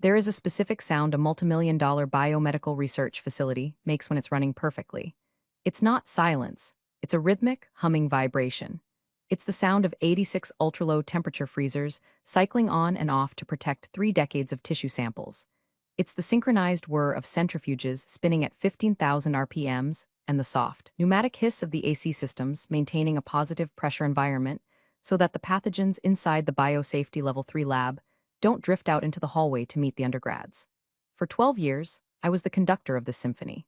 There is a specific sound a multimillion-dollar biomedical research facility makes when it's running perfectly. It's not silence, it's a rhythmic, humming vibration. It's the sound of 86 ultra-low temperature freezers cycling on and off to protect 3 decades of tissue samples. It's the synchronized whir of centrifuges spinning at 15,000 RPMs and the soft, pneumatic hiss of the AC systems maintaining a positive pressure environment so that the pathogens inside the biosafety level 3 lab don't drift out into the hallway to meet the undergrads. For 12 years, I was the conductor of this symphony.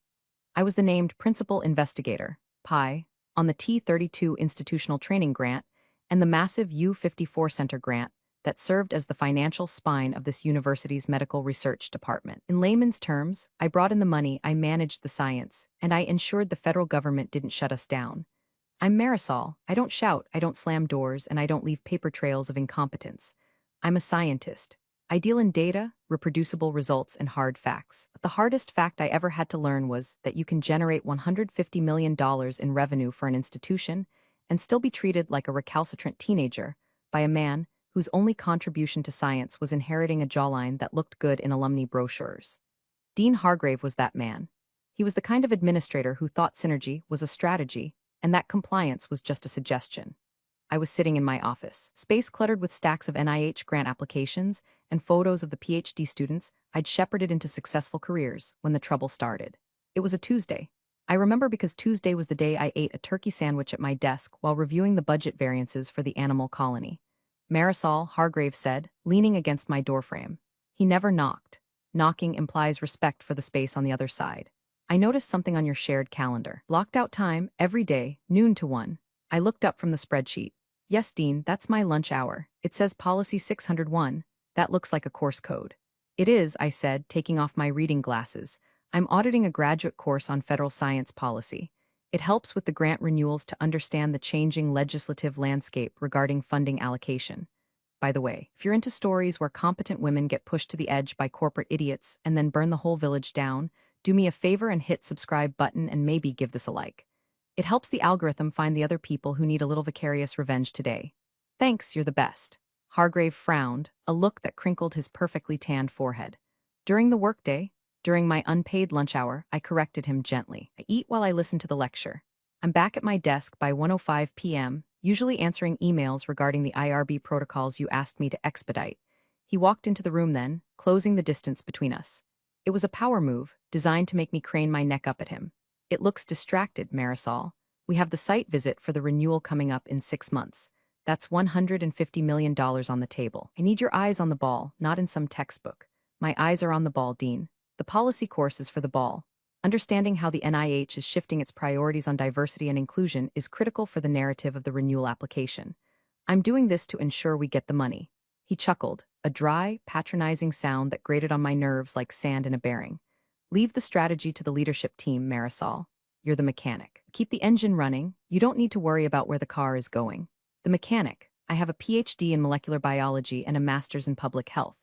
I was the named principal investigator, PI, on the T-32 institutional training grant and the massive U-54 Center grant that served as the financial spine of this university's medical research department. In layman's terms, I brought in the money, I managed the science, and I ensured the federal government didn't shut us down. I'm Marisol. I don't shout, I don't slam doors, and I don't leave paper trails of incompetence. I'm a scientist. I deal in data, reproducible results, and hard facts. But the hardest fact I ever had to learn was that you can generate $150 million in revenue for an institution and still be treated like a recalcitrant teenager by a man whose only contribution to science was inheriting a jawline that looked good in alumni brochures. Dean Hargrave was that man. He was the kind of administrator who thought synergy was a strategy and that compliance was just a suggestion. I was sitting in my office, space cluttered with stacks of NIH grant applications and photos of the PhD students I'd shepherded into successful careers when the trouble started. It was a Tuesday. I remember because Tuesday was the day I ate a turkey sandwich at my desk while reviewing the budget variances for the animal colony. Marisol, Hargrave said, leaning against my doorframe. He never knocked. Knocking implies respect for the space on the other side. I noticed something on your shared calendar. Blocked out time, every day, noon to 1. I looked up from the spreadsheet. Yes, Dean, that's my lunch hour. It says Policy 601. That looks like a course code. It is, I said, taking off my reading glasses. I'm auditing a graduate course on federal science policy. It helps with the grant renewals to understand the changing legislative landscape regarding funding allocation. By the way, if you're into stories where competent women get pushed to the edge by corporate idiots and then burn the whole village down, do me a favor and hit subscribe button and maybe give this a like. It helps the algorithm find the other people who need a little vicarious revenge today. Thanks, you're the best. Hargrave frowned, a look that crinkled his perfectly tanned forehead. During the workday, during my unpaid lunch hour, I corrected him gently. I eat while I listen to the lecture. I'm back at my desk by 1:05 p.m., usually answering emails regarding the IRB protocols you asked me to expedite. He walked into the room then, closing the distance between us. It was a power move, designed to make me crane my neck up at him. It looks distracted, Marisol. We have the site visit for the renewal coming up in 6 months. That's $150 million on the table. I need your eyes on the ball, not in some textbook. My eyes are on the ball, Dean. The policy course is for the ball. Understanding how the NIH is shifting its priorities on diversity and inclusion is critical for the narrative of the renewal application. I'm doing this to ensure we get the money. He chuckled, a dry, patronizing sound that grated on my nerves like sand in a bearing. Leave the strategy to the leadership team, Marisol. You're the mechanic. Keep the engine running. You don't need to worry about where the car is going. The mechanic. I have a PhD in molecular biology and a master's in public health.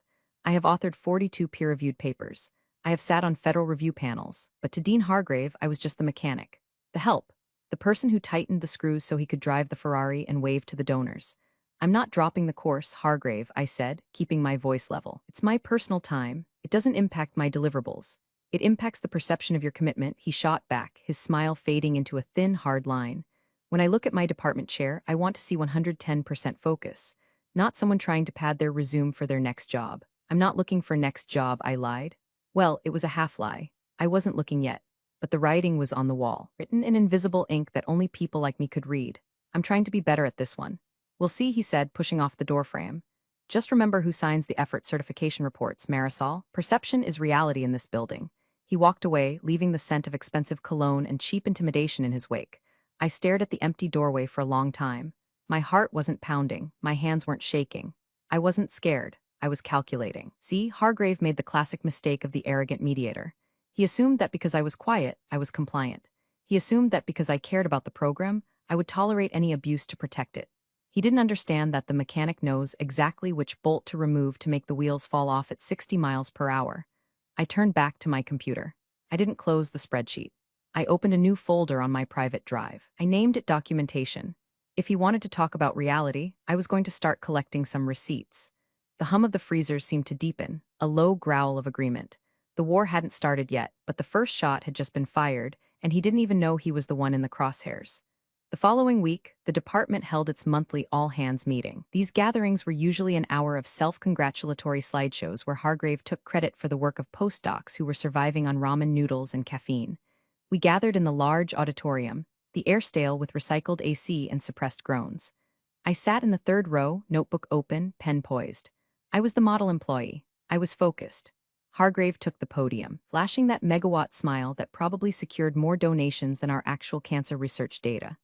I have authored 42 peer-reviewed papers. I have sat on federal review panels, but to Dean Hargrave, I was just the mechanic. The help. The person who tightened the screws so he could drive the Ferrari and wave to the donors. I'm not dropping the course, Hargrave, I said, keeping my voice level. It's my personal time. It doesn't impact my deliverables. It impacts the perception of your commitment, he shot back, his smile fading into a thin, hard line. When I look at my department chair, I want to see 110% focus. Not someone trying to pad their resume for their next job. I'm not looking for next job, I lied. Well, it was a half-lie. I wasn't looking yet. But the writing was on the wall, written in invisible ink that only people like me could read. I'm trying to be better at this one. We'll see, he said, pushing off the doorframe. Just remember who signs the effort certification reports, Marisol. Perception is reality in this building. He walked away, leaving the scent of expensive cologne and cheap intimidation in his wake. I stared at the empty doorway for a long time. My heart wasn't pounding, my hands weren't shaking. I wasn't scared, I was calculating. See, Hargrave made the classic mistake of the arrogant mediator. He assumed that because I was quiet, I was compliant. He assumed that because I cared about the program, I would tolerate any abuse to protect it. He didn't understand that the mechanic knows exactly which bolt to remove to make the wheels fall off at 60 miles per hour. I turned back to my computer. I didn't close the spreadsheet. I opened a new folder on my private drive. I named it Documentation. If he wanted to talk about reality, I was going to start collecting some receipts. The hum of the freezers seemed to deepen, a low growl of agreement. The war hadn't started yet, but the first shot had just been fired, and he didn't even know he was the one in the crosshairs. The following week, the department held its monthly all-hands meeting. These gatherings were usually an hour of self-congratulatory slideshows where Hargrave took credit for the work of postdocs who were surviving on ramen noodles and caffeine. We gathered in the large auditorium, the air stale with recycled AC and suppressed groans. I sat in the third row, notebook open, pen poised. I was the model employee. I was focused. Hargrave took the podium, flashing that megawatt smile that probably secured more donations than our actual cancer research data.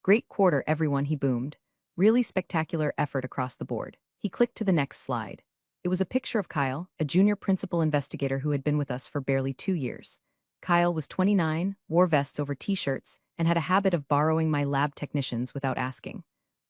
Great quarter, everyone, he boomed. Really spectacular effort across the board. He clicked to the next slide. It was a picture of Kyle, a junior principal investigator who had been with us for barely 2 years. Kyle was 29, wore vests over t-shirts, and had a habit of borrowing my lab technicians without asking.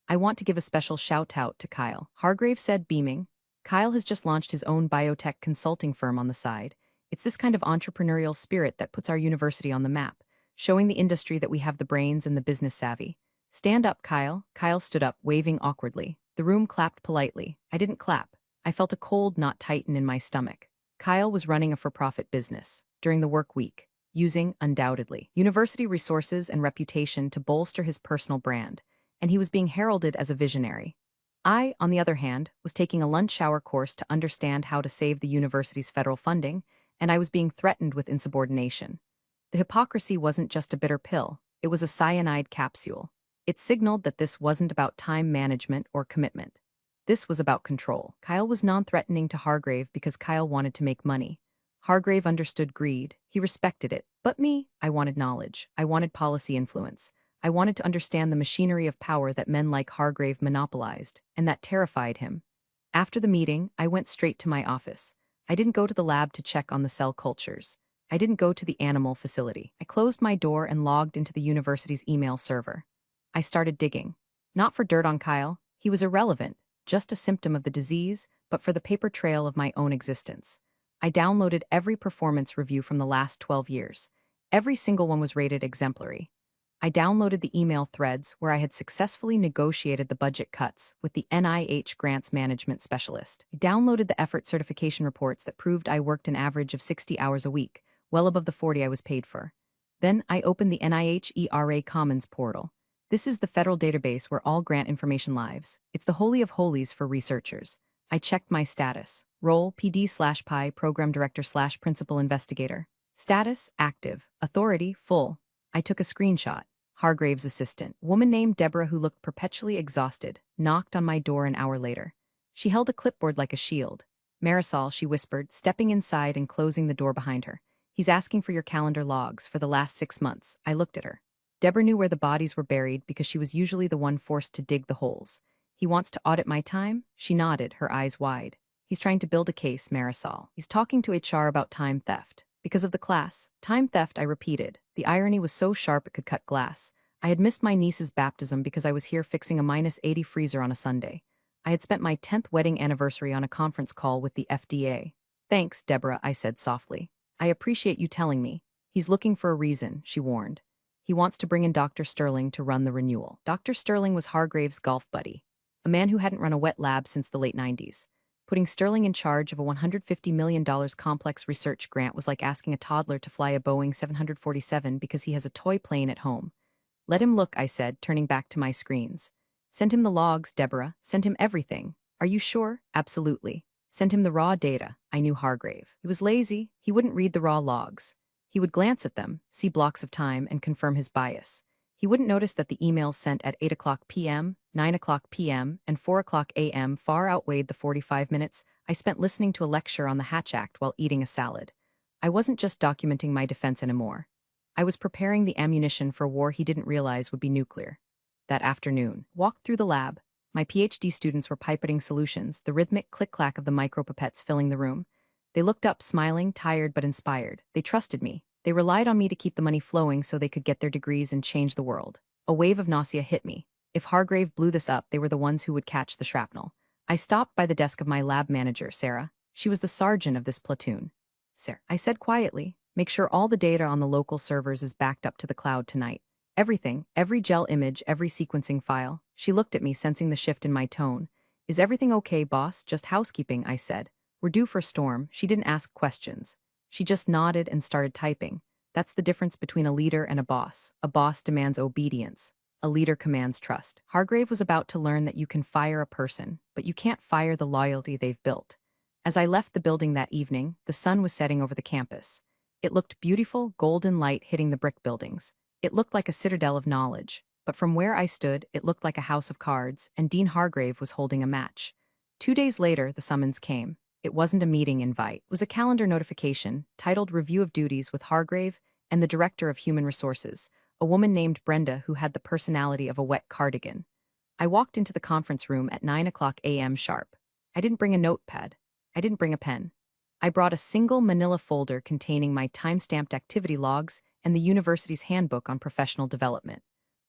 I want to give a special shout-out to Kyle, Hargrave said, beaming. Kyle has just launched his own biotech consulting firm on the side. It's this kind of entrepreneurial spirit that puts our university on the map, showing the industry that we have the brains and the business savvy. Stand up, Kyle. Kyle stood up, waving awkwardly. The room clapped politely. I didn't clap. I felt a cold knot tighten in my stomach. Kyle was running a for-profit business during the work week, using, undoubtedly, university resources and reputation to bolster his personal brand, and he was being heralded as a visionary. I, on the other hand, was taking a lunch hour course to understand how to save the university's federal funding, and I was being threatened with insubordination. The hypocrisy wasn't just a bitter pill, it was a cyanide capsule. It signaled that this wasn't about time management or commitment. This was about control. Kyle was non-threatening to Hargrave because Kyle wanted to make money. Hargrave understood greed. He respected it. But me, I wanted knowledge. I wanted policy influence. I wanted to understand the machinery of power that men like Hargrave monopolized, and that terrified him. After the meeting, I went straight to my office. I didn't go to the lab to check on the cell cultures. I didn't go to the animal facility. I closed my door and logged into the university's email server. I started digging. Not for dirt on Kyle. He was irrelevant, just a symptom of the disease, but for the paper trail of my own existence. I downloaded every performance review from the last 12 years. Every single one was rated exemplary. I downloaded the email threads where I had successfully negotiated the budget cuts with the NIH grants management specialist. I downloaded the effort certification reports that proved I worked an average of 60 hours a week, well above the 40 I was paid for. Then I opened the NIH ERA Commons portal. This is the federal database where all grant information lives. It's the holy of holies for researchers. I checked my status. Role, PD/PI, Program Director/Principal Investigator. Status, active. Authority, full. I took a screenshot. Hargrave's assistant, woman named Deborah who looked perpetually exhausted, knocked on my door an hour later. She held a clipboard like a shield. Marisol, she whispered, stepping inside and closing the door behind her. He's asking for your calendar logs for the last 6 months. I looked at her. Deborah knew where the bodies were buried because she was usually the one forced to dig the holes. He wants to audit my time? She nodded, her eyes wide. He's trying to build a case, Marisol. He's talking to HR about time theft. Because of the class. Time theft, I repeated. The irony was so sharp it could cut glass. I had missed my niece's baptism because I was here fixing a -80 freezer on a Sunday. I had spent my 10th wedding anniversary on a conference call with the FDA. Thanks, Deborah, I said softly. I appreciate you telling me. He's looking for a reason, she warned. He wants to bring in Dr. Sterling to run the renewal. Dr. Sterling was Hargrave's golf buddy, a man who hadn't run a wet lab since the late 90s. Putting Sterling in charge of a $150 million complex research grant was like asking a toddler to fly a Boeing 747 because he has a toy plane at home. Let him look, I said, turning back to my screens. Send him the logs, Deborah. Send him everything. Are you sure? Absolutely. Send him the raw data. I knew Hargrave. He was lazy. He wouldn't read the raw logs. He would glance at them, see blocks of time, and confirm his bias. He wouldn't notice that the emails sent at 8 o'clock p.m., 9 o'clock p.m., and 4 o'clock a.m. far outweighed the 45 minutes I spent listening to a lecture on the Hatch Act while eating a salad. I wasn't just documenting my defense anymore. I was preparing the ammunition for a war he didn't realize would be nuclear. That afternoon, walked through the lab. My PhD students were pipetting solutions, the rhythmic click-clack of the micropipettes filling the room. They looked up, smiling, tired but inspired. They trusted me. They relied on me to keep the money flowing so they could get their degrees and change the world. A wave of nausea hit me. If Hargrave blew this up, they were the ones who would catch the shrapnel. I stopped by the desk of my lab manager, Sarah. She was the sergeant of this platoon. Sarah, I said quietly, make sure all the data on the local servers is backed up to the cloud tonight. Everything, every gel image, every sequencing file. She looked at me, sensing the shift in my tone. Is everything okay, boss? Just housekeeping, I said. We're due for a storm. She didn't ask questions. She just nodded and started typing. That's the difference between a leader and a boss. A boss demands obedience. A leader commands trust. Hargrave was about to learn that you can fire a person, but you can't fire the loyalty they've built. As I left the building that evening, the sun was setting over the campus. It looked beautiful, golden light hitting the brick buildings. It looked like a citadel of knowledge, but from where I stood, it looked like a house of cards, and Dean Hargrave was holding a match. 2 days later, the summons came. It wasn't a meeting invite. It was a calendar notification, titled Review of Duties with Hargrave and the Director of Human Resources, a woman named Brenda who had the personality of a wet cardigan. I walked into the conference room at 9 o'clock a.m. sharp. I didn't bring a notepad. I didn't bring a pen. I brought a single manila folder containing my time-stamped activity logs and the university's handbook on professional development.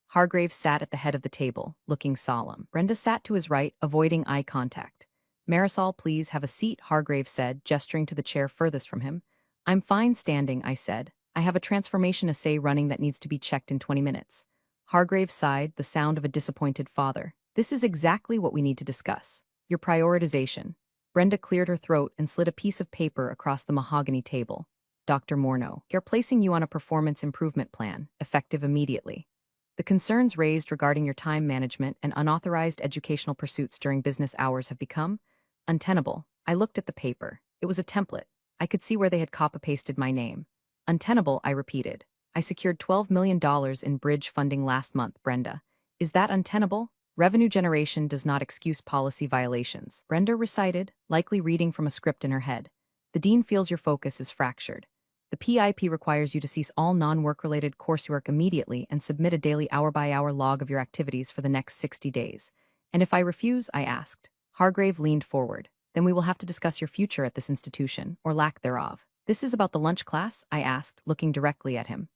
Hargrave sat at the head of the table, looking solemn. Brenda sat to his right, avoiding eye contact. Marisol, please have a seat, Hargrave said, gesturing to the chair furthest from him. I'm fine standing, I said. I have a transformation assay running that needs to be checked in 20 minutes. Hargrave sighed, the sound of a disappointed father. This is exactly what we need to discuss. Your prioritization. Brenda cleared her throat and slid a piece of paper across the mahogany table. Dr. Morneau, you're placing you on a performance improvement plan, effective immediately. The concerns raised regarding your time management and unauthorized educational pursuits during business hours have become untenable. I looked at the paper. It was a template. I could see where they had copy-pasted my name. Untenable, I repeated. I secured $12 million in bridge funding last month, Brenda. Is that untenable? Revenue generation does not excuse policy violations, Brenda recited, likely reading from a script in her head. The dean feels your focus is fractured. The PIP requires you to cease all non-work-related coursework immediately and submit a daily hour-by-hour log of your activities for the next 60 days. And if I refuse, I asked. Hargrave leaned forward. Then we will have to discuss your future at this institution, or lack thereof. This is about the lunch class? I asked, looking directly at him.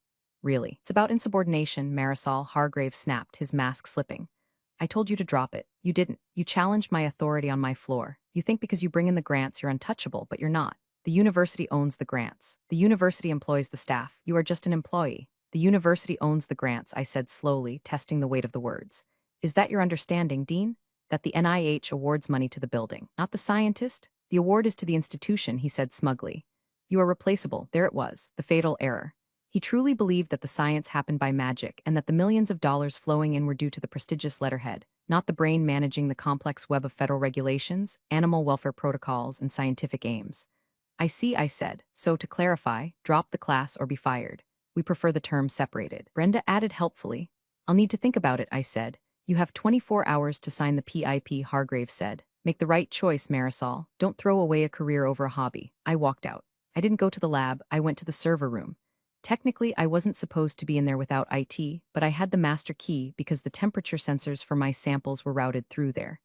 Really? It's about insubordination, Marisol, Hargrave snapped, his mask slipping. I told you to drop it. You didn't. You challenged my authority on my floor. You think because you bring in the grants you're untouchable, but you're not. The university owns the grants. The university employs the staff. You are just an employee. The university owns the grants, I said slowly, testing the weight of the words. Is that your understanding, Dean? That the NIH awards money to the building, not the scientist? The award is to the institution, he said smugly. You are replaceable. There it was, the fatal error. He truly believed that the science happened by magic and that the millions of dollars flowing in were due to the prestigious letterhead, not the brain managing the complex web of federal regulations, animal welfare protocols, and scientific aims. I see, I said. So to clarify, drop the class or be fired. We prefer the term separated. Brenda added helpfully. I'll need to think about it, I said. You have 24 hours to sign the PIP, Hargrave said. Make the right choice, Marisol. Don't throw away a career over a hobby. I walked out. I didn't go to the lab, I went to the server room. Technically, I wasn't supposed to be in there without IT, but I had the master key because the temperature sensors for my samples were routed through there.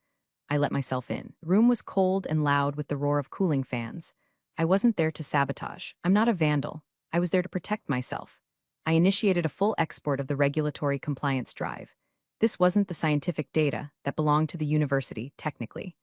I let myself in. The room was cold and loud with the roar of cooling fans. I wasn't there to sabotage. I'm not a vandal. I was there to protect myself. I initiated a full export of the regulatory compliance drive. This wasn't the scientific data that belonged to the university, technically.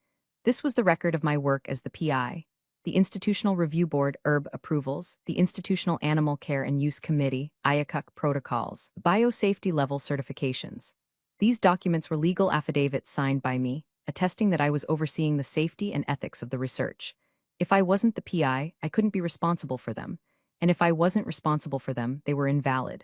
This was the record of my work as the PI, the Institutional Review Board (IRB) approvals, the Institutional Animal Care and Use Committee (IACUC) protocols, biosafety level certifications. These documents were legal affidavits signed by me, attesting that I was overseeing the safety and ethics of the research. If I wasn't the PI, I couldn't be responsible for them. And if I wasn't responsible for them, they were invalid.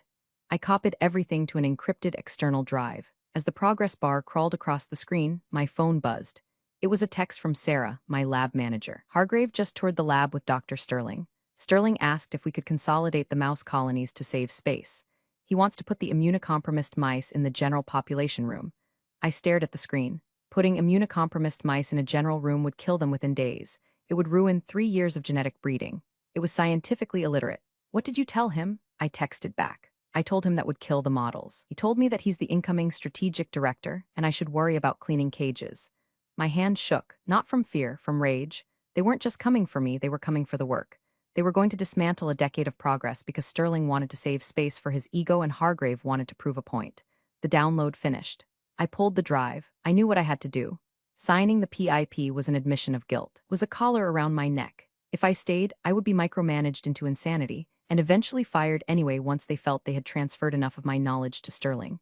I copied everything to an encrypted external drive. As the progress bar crawled across the screen, my phone buzzed. It was a text from Sarah, my lab manager. Hargrave just toured the lab with Dr. Sterling. Sterling asked if we could consolidate the mouse colonies to save space. He wants to put the immunocompromised mice in the general population room. I stared at the screen. Putting immunocompromised mice in a general room would kill them within days. It would ruin 3 years of genetic breeding. It was scientifically illiterate. What did you tell him? I texted back. I told him that would kill the models. He told me that he's the incoming strategic director, and I should worry about cleaning cages. My hand shook, not from fear, from rage. They weren't just coming for me, they were coming for the work. They were going to dismantle a decade of progress because Sterling wanted to save space for his ego and Hargrave wanted to prove a point. The download finished. I pulled the drive. I knew what I had to do. Signing the PIP was an admission of guilt, was a collar around my neck. If I stayed, I would be micromanaged into insanity, and eventually fired anyway once they felt they had transferred enough of my knowledge to Sterling.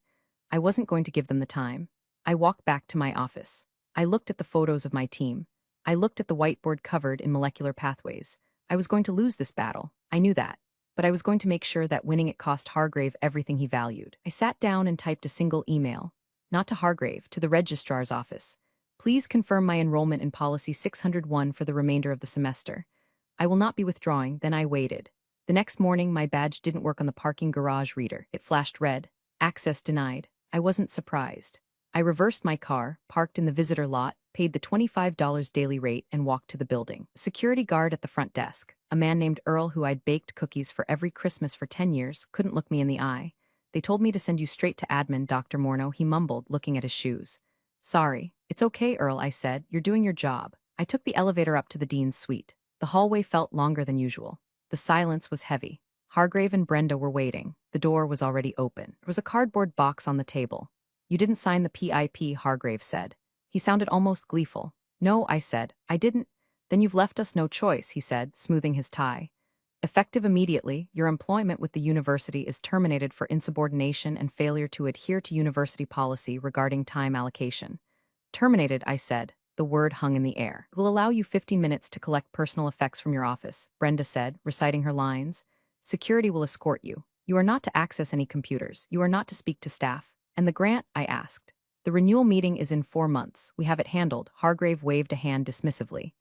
I wasn't going to give them the time. I walked back to my office. I looked at the photos of my team. I looked at the whiteboard covered in molecular pathways. I was going to lose this battle. I knew that. But I was going to make sure that winning it cost Hargrave everything he valued. I sat down and typed a single email. Not to Hargrave, to the registrar's office. Please confirm my enrollment in policy 601 for the remainder of the semester. I will not be withdrawing. Then I waited. The next morning, my badge didn't work on the parking garage reader. It flashed red. Access denied. I wasn't surprised. I reversed my car, parked in the visitor lot, paid the $25 daily rate, and walked to the building. A security guard at the front desk, a man named Earl who I'd baked cookies for every Christmas for 10 years, couldn't look me in the eye. They told me to send you straight to admin, Dr. Morneau, he mumbled, looking at his shoes. Sorry. It's okay, Earl, I said. You're doing your job. I took the elevator up to the dean's suite. The hallway felt longer than usual. The silence was heavy. Hargrave and Brenda were waiting. The door was already open. There was a cardboard box on the table. You didn't sign the PIP, Hargrave said. He sounded almost gleeful. No, I said. I didn't. Then you've left us no choice, he said, smoothing his tie. Effective immediately, your employment with the university is terminated for insubordination and failure to adhere to university policy regarding time allocation. Terminated, I said. The word hung in the air. It will allow you 15 minutes to collect personal effects from your office, Brenda said, reciting her lines. Security will escort you. You are not to access any computers. You are not to speak to staff. And the grant? I asked. The renewal meeting is in 4 months. We have it handled. Hargrave waved a hand dismissively.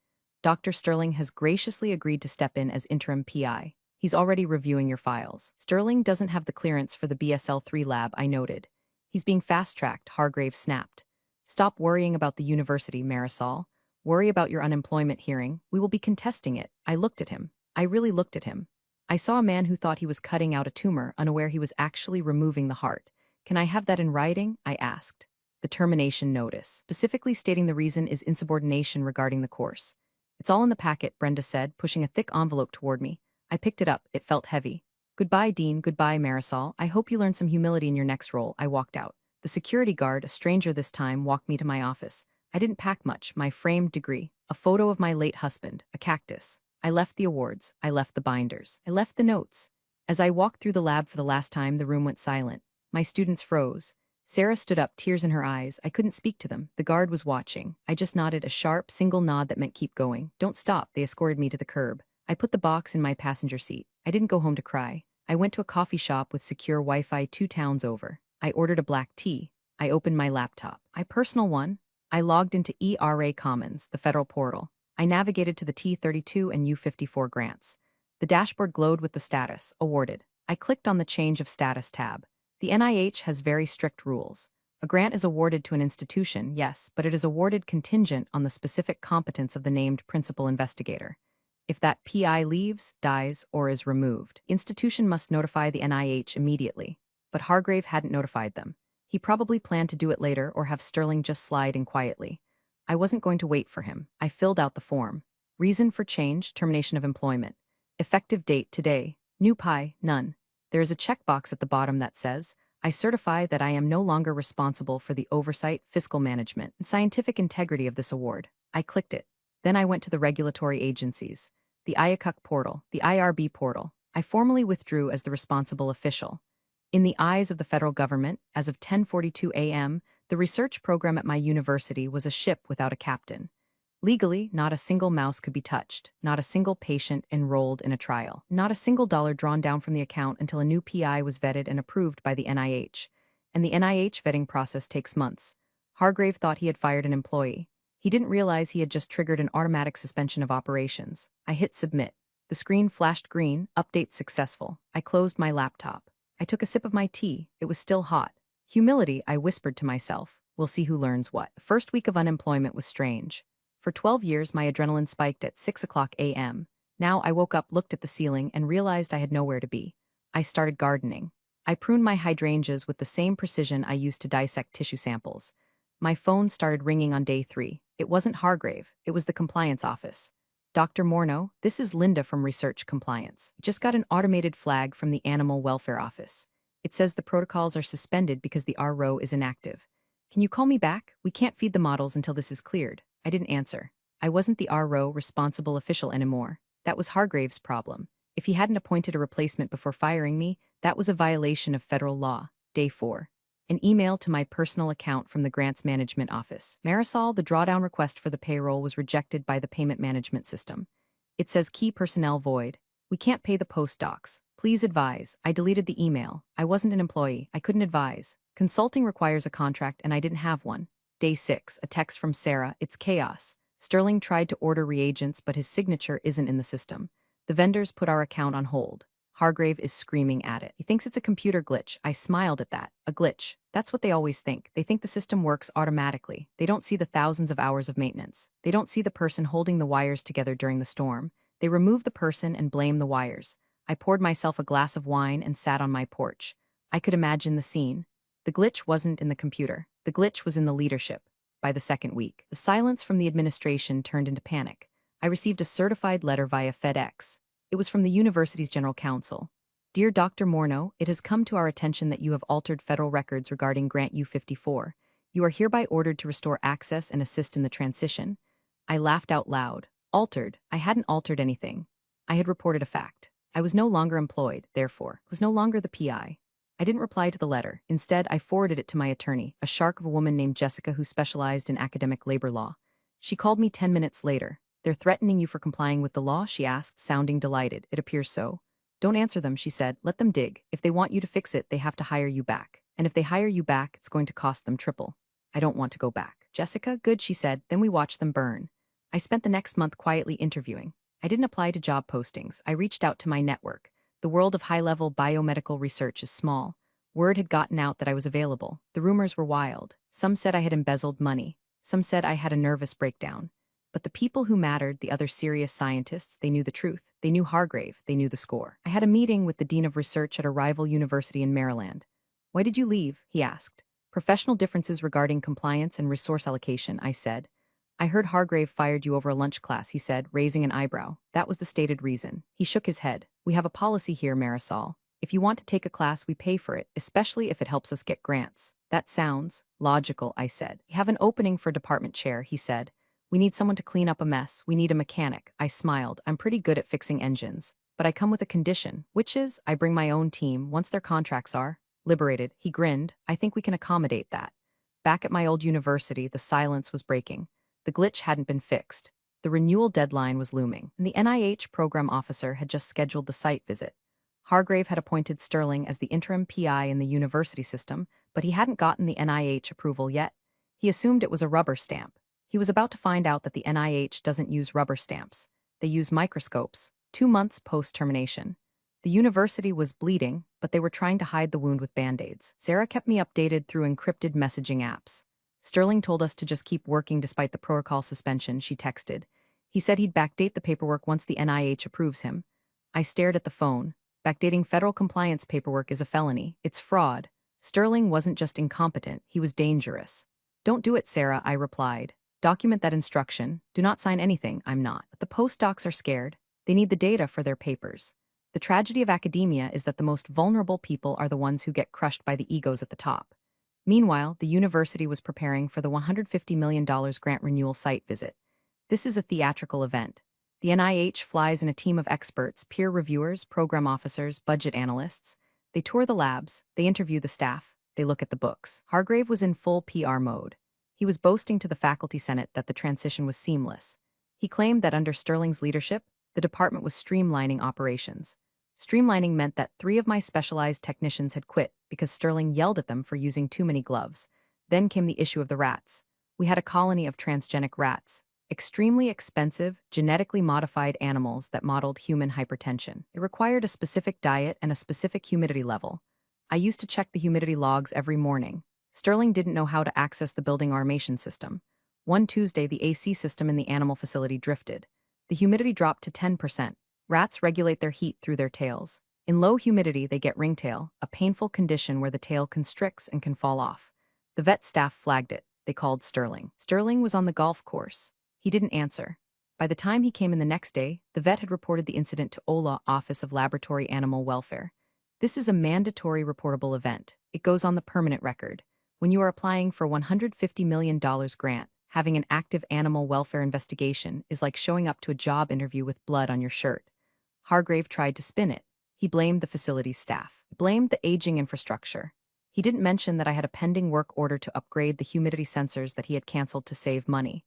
Dr. Sterling has graciously agreed to step in as interim PI. He's already reviewing your files. Sterling doesn't have the clearance for the BSL-3 lab, I noted. He's being fast-tracked, Hargrave snapped. Stop worrying about the university, Marisol. Worry about your unemployment hearing. We will be contesting it. I looked at him. I really looked at him. I saw a man who thought he was cutting out a tumor, unaware he was actually removing the heart. Can I have that in writing? I asked. The termination notice, specifically stating the reason is insubordination regarding the course. It's all in the packet, Brenda said, pushing a thick envelope toward me. I picked it up. It felt heavy. Goodbye, Dean. Goodbye, Marisol. I hope you learn some humility in your next role. I walked out. The security guard, a stranger this time, walked me to my office. I didn't pack much. My framed degree, a photo of my late husband, a cactus. I left the awards. I left the binders. I left the notes. As I walked through the lab for the last time, the room went silent. My students froze. Sarah stood up, tears in her eyes. I couldn't speak to them. The guard was watching. I just nodded, a sharp, single nod that meant keep going. Don't stop. They escorted me to the curb. I put the box in my passenger seat. I didn't go home to cry. I went to a coffee shop with secure Wi-Fi 2 towns over. I ordered a black tea. I opened my laptop. My personal one. I logged into ERA Commons, the federal portal. I navigated to the T32 and U54 grants. The dashboard glowed with the status, awarded. I clicked on the Change of Status tab. The NIH has very strict rules. A grant is awarded to an institution, yes, but it is awarded contingent on the specific competence of the named principal investigator. If that PI leaves, dies, or is removed, the institution must notify the NIH immediately. But Hargrave hadn't notified them. He probably planned to do it later or have Sterling just slide in quietly. I wasn't going to wait for him. I filled out the form. Reason for change, termination of employment. Effective date today. New PI, none. There is a checkbox at the bottom that says, I certify that I am no longer responsible for the oversight, fiscal management, and scientific integrity of this award. I clicked it. Then I went to the regulatory agencies, the IACUC portal, the IRB portal. I formally withdrew as the responsible official. In the eyes of the federal government, as of 10:42 a.m., the research program at my university was a ship without a captain. Legally, not a single mouse could be touched, not a single patient enrolled in a trial, not a single dollar drawn down from the account until a new PI was vetted and approved by the NIH. And the NIH vetting process takes months. Hargrave thought he had fired an employee. He didn't realize he had just triggered an automatic suspension of operations. I hit submit. The screen flashed green, update successful. I closed my laptop. I took a sip of my tea. It was still hot. Humility, I whispered to myself. We'll see who learns what. The first week of unemployment was strange. For 12 years, my adrenaline spiked at 6 o'clock a.m. Now I woke up, looked at the ceiling, and realized I had nowhere to be. I started gardening. I pruned my hydrangeas with the same precision I used to dissect tissue samples. My phone started ringing on day 3. It wasn't Hargrave. It was the compliance office. Dr. Morneau, this is Linda from Research Compliance. Just got an automated flag from the Animal Welfare Office. It says the protocols are suspended because the RO is inactive. Can you call me back? We can't feed the models until this is cleared. I didn't answer. I wasn't the RO responsible official anymore. That was Hargrave's problem. If he hadn't appointed a replacement before firing me, that was a violation of federal law. Day 4. An email to my personal account from the Grants Management Office. Marisol, the drawdown request for the payroll was rejected by the payment management system. It says key personnel void. We can't pay the postdocs. Please advise. I deleted the email. I wasn't an employee. I couldn't advise. Consulting requires a contract and I didn't have one. Day 6, a text from Sarah. It's chaos. Sterling tried to order reagents, but his signature isn't in the system. The vendors put our account on hold. Hargrave is screaming at it. He thinks it's a computer glitch. I smiled at that. A glitch. That's what they always think. They think the system works automatically. They don't see the thousands of hours of maintenance. They don't see the person holding the wires together during the storm. They remove the person and blame the wires. I poured myself a glass of wine and sat on my porch. I could imagine the scene. The glitch wasn't in the computer. The glitch was in the leadership. By the second week, the silence from the administration turned into panic. I received a certified letter via FedEx. It was from the university's general counsel. Dear Dr. Morneau, it has come to our attention that you have altered federal records regarding Grant U-54. You are hereby ordered to restore access and assist in the transition. I laughed out loud. Altered? I hadn't altered anything. I had reported a fact. I was no longer employed, therefore, was no longer the PI. I didn't reply to the letter. Instead, I forwarded it to my attorney, a shark of a woman named Jessica who specialized in academic labor law. She called me 10 minutes later. They're threatening you for complying with the law? She asked, sounding delighted. It appears so. Don't answer them, she said. Let them dig. If they want you to fix it, they have to hire you back. And if they hire you back, it's going to cost them triple. I don't want to go back. Jessica, good, she said. Then we watched them burn. I spent the next month quietly interviewing. I didn't apply to job postings. I reached out to my network. The world of high-level biomedical research is small. Word had gotten out that I was available. The rumors were wild. Some said I had embezzled money. Some said I had a nervous breakdown. But the people who mattered, the other serious scientists, they knew the truth. They knew Hargrave. They knew the score. I had a meeting with the dean of research at a rival university in Maryland. Why did you leave? He asked. Professional differences regarding compliance and resource allocation, I said. I heard Hargrave fired you over a lunch class, he said, raising an eyebrow. That was the stated reason. He shook his head. We have a policy here, Marisol. If you want to take a class, we pay for it, especially if it helps us get grants. That sounds logical, I said. We have an opening for department chair, he said. We need someone to clean up a mess. We need a mechanic. I smiled. I'm pretty good at fixing engines. But I come with a condition, which is I bring my own team once their contracts are liberated. He grinned. I think we can accommodate that. Back at my old university, the silence was breaking. The glitch hadn't been fixed. The renewal deadline was looming, and the NIH program officer had just scheduled the site visit. Hargrave had appointed Sterling as the interim PI in the university system, but he hadn't gotten the NIH approval yet. He assumed it was a rubber stamp. He was about to find out that the NIH doesn't use rubber stamps. They use microscopes, 2 months post-termination. The university was bleeding, but they were trying to hide the wound with Band-Aids. Sarah kept me updated through encrypted messaging apps. Sterling told us to just keep working despite the protocol suspension, she texted. He said he'd backdate the paperwork once the NIH approves him. I stared at the phone. Backdating federal compliance paperwork is a felony. It's fraud. Sterling wasn't just incompetent, he was dangerous. Don't do it, Sarah, I replied. Document that instruction. Do not sign anything. I'm not. But the postdocs are scared. They need the data for their papers. The tragedy of academia is that the most vulnerable people are the ones who get crushed by the egos at the top. Meanwhile, the university was preparing for the $150 million grant renewal site visit. This is a theatrical event. The NIH flies in a team of experts, peer reviewers, program officers, budget analysts. They tour the labs, they interview the staff, they look at the books. Hargrave was in full PR mode. He was boasting to the faculty senate that the transition was seamless. He claimed that under Sterling's leadership, the department was streamlining operations. Streamlining meant that 3 of my specialized technicians had quit because Sterling yelled at them for using too many gloves. Then came the issue of the rats. We had a colony of transgenic rats, extremely expensive, genetically modified animals that modeled human hypertension. It required a specific diet and a specific humidity level. I used to check the humidity logs every morning. Sterling didn't know how to access the building automation system. One Tuesday, the AC system in the animal facility drifted. The humidity dropped to 10%. Rats regulate their heat through their tails. In low humidity, they get ringtail, a painful condition where the tail constricts and can fall off. The vet staff flagged it. They called Sterling. Sterling was on the golf course. He didn't answer. By the time he came in the next day, the vet had reported the incident to OLA, Office of Laboratory Animal Welfare. This is a mandatory reportable event. It goes on the permanent record. When you are applying for $150 million grant, having an active animal welfare investigation is like showing up to a job interview with blood on your shirt. Hargrave tried to spin it. He blamed the facility's staff, blamed the aging infrastructure. He didn't mention that I had a pending work order to upgrade the humidity sensors that he had canceled to save money.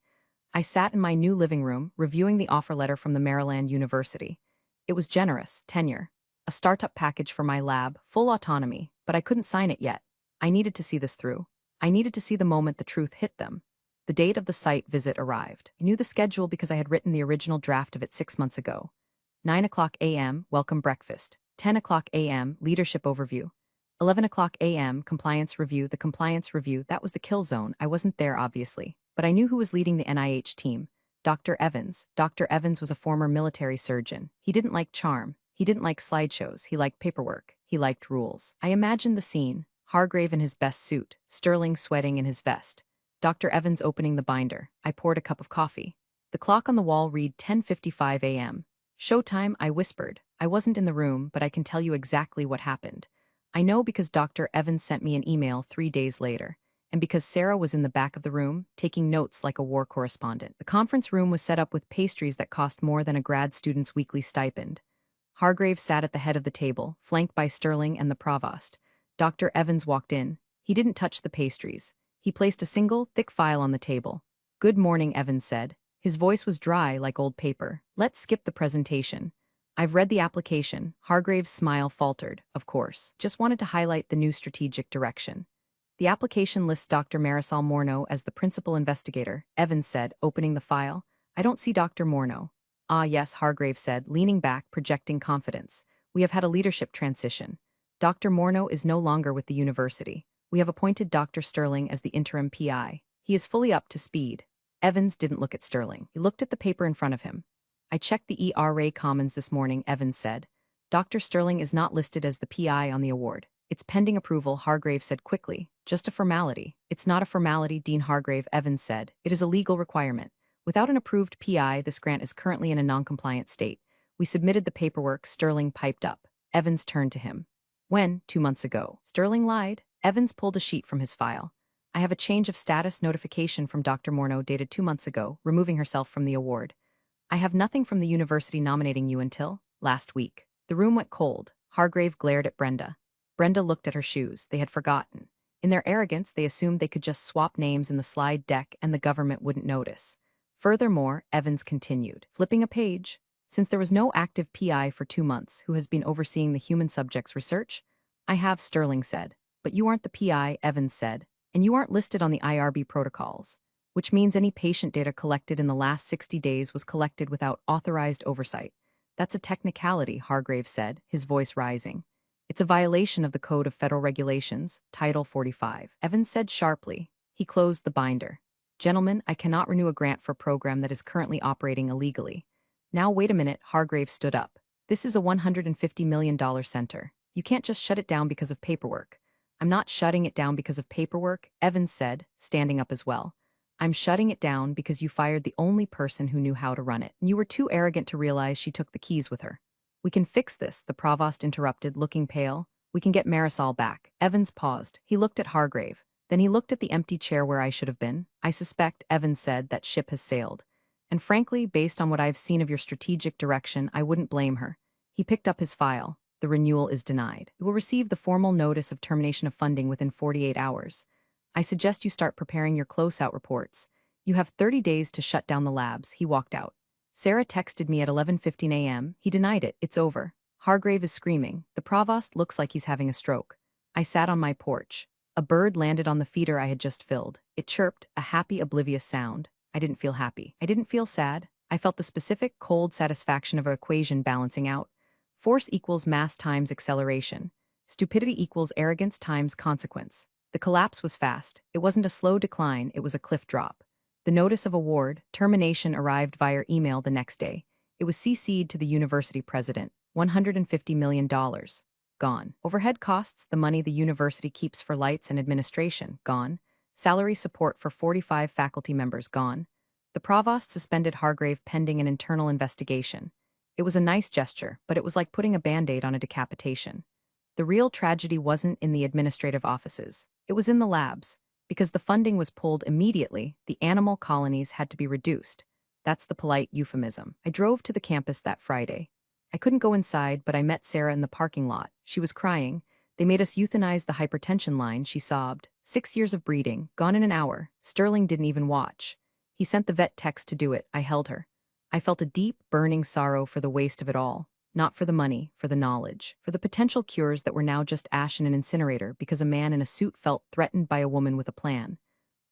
I sat in my new living room, reviewing the offer letter from the Maryland University. It was generous, tenure, a startup package for my lab, full autonomy, but I couldn't sign it yet. I needed to see this through. I needed to see the moment the truth hit them. The date of the site visit arrived. I knew the schedule because I had written the original draft of it 6 months ago. 9 o'clock a.m., welcome breakfast. 10 o'clock a.m., leadership overview. 11 o'clock a.m., compliance review. The compliance review, that was the kill zone. I wasn't there, obviously. But I knew who was leading the NIH team. Dr. Evans. Dr. Evans was a former military surgeon. He didn't like charm. He didn't like slideshows. He liked paperwork. He liked rules. I imagined the scene. Hargrave in his best suit. Sterling sweating in his vest. Dr. Evans opening the binder. I poured a cup of coffee. The clock on the wall read 10:55 a.m. Showtime, I whispered. I wasn't in the room, but I can tell you exactly what happened. I know because Dr. Evans sent me an email 3 days later, and because Sarah was in the back of the room, taking notes like a war correspondent. The conference room was set up with pastries that cost more than a grad student's weekly stipend. Hargrave sat at the head of the table, flanked by Sterling and the provost. Dr. Evans walked in. He didn't touch the pastries. He placed a single, thick file on the table. "Good morning," Evans said. His voice was dry like old paper. "Let's skip the presentation. I've read the application." Hargrave's smile faltered. "Of course. Just wanted to highlight the new strategic direction." "The application lists Dr. Marisol Morneau as the principal investigator," Evans said, opening the file. "I don't see Dr. Morneau." "Ah, yes," Hargrave said, leaning back, projecting confidence. "We have had a leadership transition. Dr. Morneau is no longer with the university. We have appointed Dr. Sterling as the interim PI. He is fully up to speed." Evans didn't look at Sterling. He looked at the paper in front of him. "I checked the ERA Commons this morning," Evans said. "Dr. Sterling is not listed as the PI on the award. It's pending approval," Hargrave said quickly. "Just a formality." "It's not a formality," Dean Hargrave, Evans said. "It is a legal requirement. Without an approved PI, this grant is currently in a non-compliant state. We submitted the paperwork," Sterling piped up. Evans turned to him. "When? 2 months ago." Sterling lied. Evans pulled a sheet from his file. "I have a change of status notification from Dr. Morneau dated 2 months ago, removing herself from the award. I have nothing from the university nominating you until last week." The room went cold. Hargrave glared at Brenda. Brenda looked at her shoes. They had forgotten. In their arrogance, they assumed they could just swap names in the slide deck and the government wouldn't notice. Furthermore, Evans continued, flipping a page. "Since there was no active PI for 2 months who has been overseeing the human subjects research?" "I have," Sterling said. "But you aren't the PI," Evans said. "And you aren't listed on the IRB protocols. Which means any patient data collected in the last 60 days was collected without authorized oversight." "That's a technicality," Hargrave said, his voice rising. "It's a violation of the Code of Federal Regulations, Title 45. Evans said sharply. He closed the binder. "Gentlemen, I cannot renew a grant for a program that is currently operating illegally." "Now wait a minute," Hargrave stood up. "This is a $150 million center. You can't just shut it down because of paperwork." "I'm not shutting it down because of paperwork," Evans said, standing up as well. "I'm shutting it down because you fired the only person who knew how to run it. And you were too arrogant to realize she took the keys with her." "We can fix this," the provost interrupted, looking pale. "We can get Marisol back." Evans paused. He looked at Hargrave. Then he looked at the empty chair where I should have been. "I suspect," Evans said, "that ship has sailed. And frankly, based on what I've seen of your strategic direction, I wouldn't blame her." He picked up his file. "The renewal is denied. You will receive the formal notice of termination of funding within 48 hours. I suggest you start preparing your close-out reports. You have 30 days to shut down the labs." He walked out. "Sarah texted me at 11:15 a.m. He denied it. It's over." Hargrave is screaming. "The provost looks like he's having a stroke." I sat on my porch. A bird landed on the feeder I had just filled. It chirped, a happy, oblivious sound. I didn't feel happy. I didn't feel sad. I felt the specific, cold satisfaction of an equation balancing out. Force equals mass times acceleration. Stupidity equals arrogance times consequence. The collapse was fast. It wasn't a slow decline, it was a cliff drop. The notice of award, termination, arrived via email the next day. It was CC'd to the university president. $150 million. Gone. Overhead costs, the money the university keeps for lights and administration. Gone. Salary support for 45 faculty members. Gone. The provost suspended Hargrave pending an internal investigation. It was a nice gesture, but it was like putting a Band-Aid on a decapitation. The real tragedy wasn't in the administrative offices. It was in the labs. Because the funding was pulled immediately, the animal colonies had to be reduced. That's the polite euphemism. I drove to the campus that Friday. I couldn't go inside, but I met Sarah in the parking lot. She was crying. They made us euthanize the hypertension line, she sobbed. 6 years of breeding, gone in an hour. Sterling didn't even watch. He sent the vet text to do it. I held her. I felt a deep, burning sorrow for the waste of it all. Not for the money, for the knowledge, for the potential cures that were now just ash in an incinerator because a man in a suit felt threatened by a woman with a plan.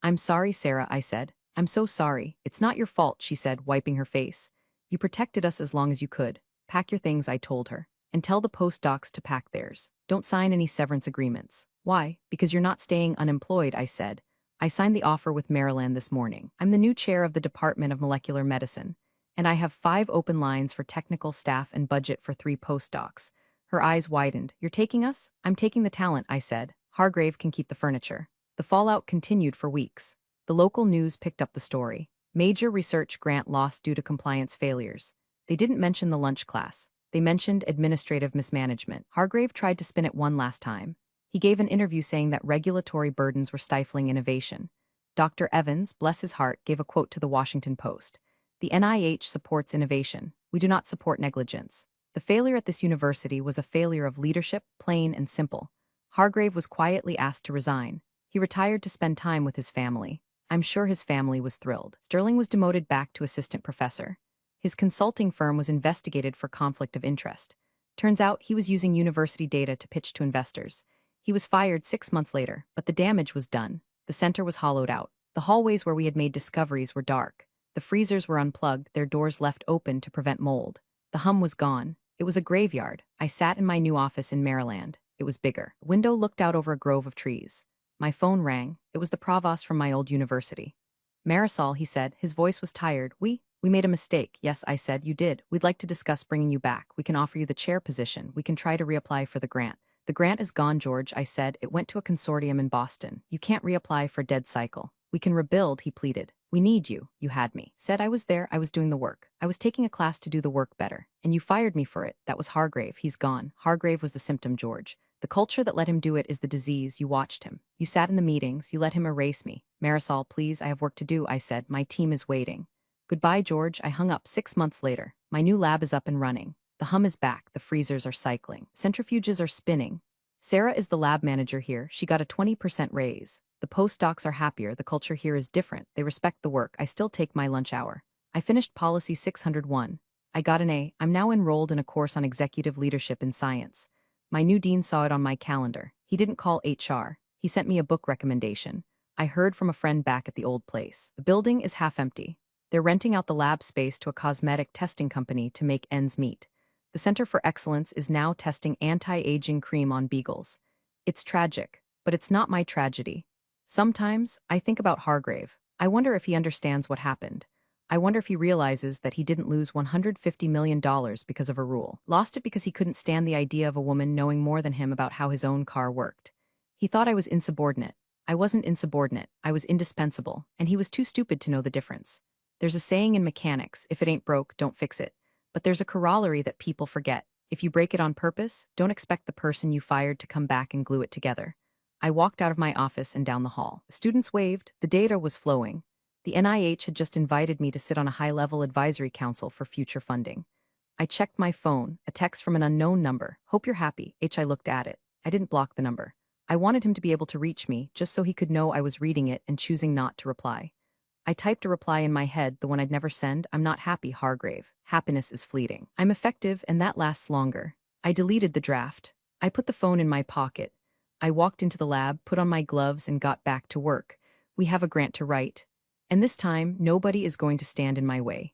I'm sorry, Sarah, I said. I'm so sorry. It's not your fault, she said, wiping her face. You protected us as long as you could. Pack your things, I told her. And tell the postdocs to pack theirs. Don't sign any severance agreements. Why? Because you're not staying unemployed, I said. I signed the offer with Maryland this morning. I'm the new chair of the Department of Molecular Medicine. And I have 5 open lines for technical staff and budget for 3 postdocs. Her eyes widened. You're taking us? I'm taking the talent, I said. Hargrave can keep the furniture. The fallout continued for weeks. The local news picked up the story. Major research grant lost due to compliance failures. They didn't mention the lunch class. They mentioned administrative mismanagement. Hargrave tried to spin it one last time. He gave an interview saying that regulatory burdens were stifling innovation. Dr. Evans, bless his heart, gave a quote to the Washington Post. The NIH supports innovation. We do not support negligence. The failure at this university was a failure of leadership, plain and simple. Hargrave was quietly asked to resign. He retired to spend time with his family. I'm sure his family was thrilled. Sterling was demoted back to assistant professor. His consulting firm was investigated for conflict of interest. Turns out he was using university data to pitch to investors. He was fired 6 months later, but the damage was done. The center was hollowed out. The hallways where we had made discoveries were dark. The freezers were unplugged, their doors left open to prevent mold. The hum was gone. It was a graveyard. I sat in my new office in Maryland. It was bigger. The window looked out over a grove of trees. My phone rang. It was the provost from my old university. Marisol, he said. His voice was tired. We made a mistake. Yes, I said. You did. We'd like to discuss bringing you back. We can offer you the chair position. We can try to reapply for the grant. The grant is gone, George, I said. It went to a consortium in Boston. You can't reapply for dead cycle. We can rebuild, he pleaded. We need you. You had me. Said I was there. I was doing the work. I was taking a class to do the work better. And you fired me for it. That was Hargrave. He's gone. Hargrave was the symptom, George. The culture that let him do it is the disease. You watched him. You sat in the meetings. You let him erase me. Marisol, please, I have work to do, I said. My team is waiting. Goodbye, George. I hung up 6 months later. My new lab is up and running. The hum is back. The freezers are cycling. Centrifuges are spinning. Sarah is the lab manager here. She got a 20% raise. The postdocs are happier. The culture here is different. They respect the work. I still take my lunch hour. I finished Policy 601. I got an A. I'm now enrolled in a course on executive leadership in science. My new dean saw it on my calendar. He didn't call HR. He sent me a book recommendation. I heard from a friend back at the old place. The building is half empty. They're renting out the lab space to a cosmetic testing company to make ends meet. The Center for Excellence is now testing anti-aging cream on beagles. It's tragic, but it's not my tragedy. Sometimes, I think about Hargrave. I wonder if he understands what happened. I wonder if he realizes that he didn't lose $150 million because of a rule. Lost it because he couldn't stand the idea of a woman knowing more than him about how his own car worked. He thought I was insubordinate. I wasn't insubordinate. I was indispensable, and he was too stupid to know the difference. There's a saying in mechanics, if it ain't broke, don't fix it. But there's a corollary that people forget. If you break it on purpose, don't expect the person you fired to come back and glue it together. I walked out of my office and down the hall. The students waved. The data was flowing. The NIH had just invited me to sit on a high-level advisory council for future funding. I checked my phone, a text from an unknown number. Hope you're happy. I looked at it. I didn't block the number. I wanted him to be able to reach me, just so he could know I was reading it and choosing not to reply. I typed a reply in my head, the one I'd never send. I'm not happy, Hargrave. Happiness is fleeting. I'm effective, and that lasts longer. I deleted the draft. I put the phone in my pocket. I walked into the lab, put on my gloves, and got back to work. We have a grant to write. And this time, nobody is going to stand in my way.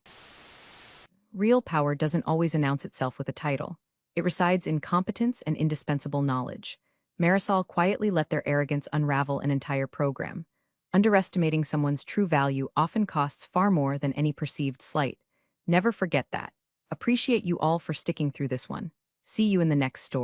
Real power doesn't always announce itself with a title. It resides in competence and indispensable knowledge. Marisol quietly let their arrogance unravel an entire program. Underestimating someone's true value often costs far more than any perceived slight. Never forget that. Appreciate you all for sticking through this one. See you in the next story.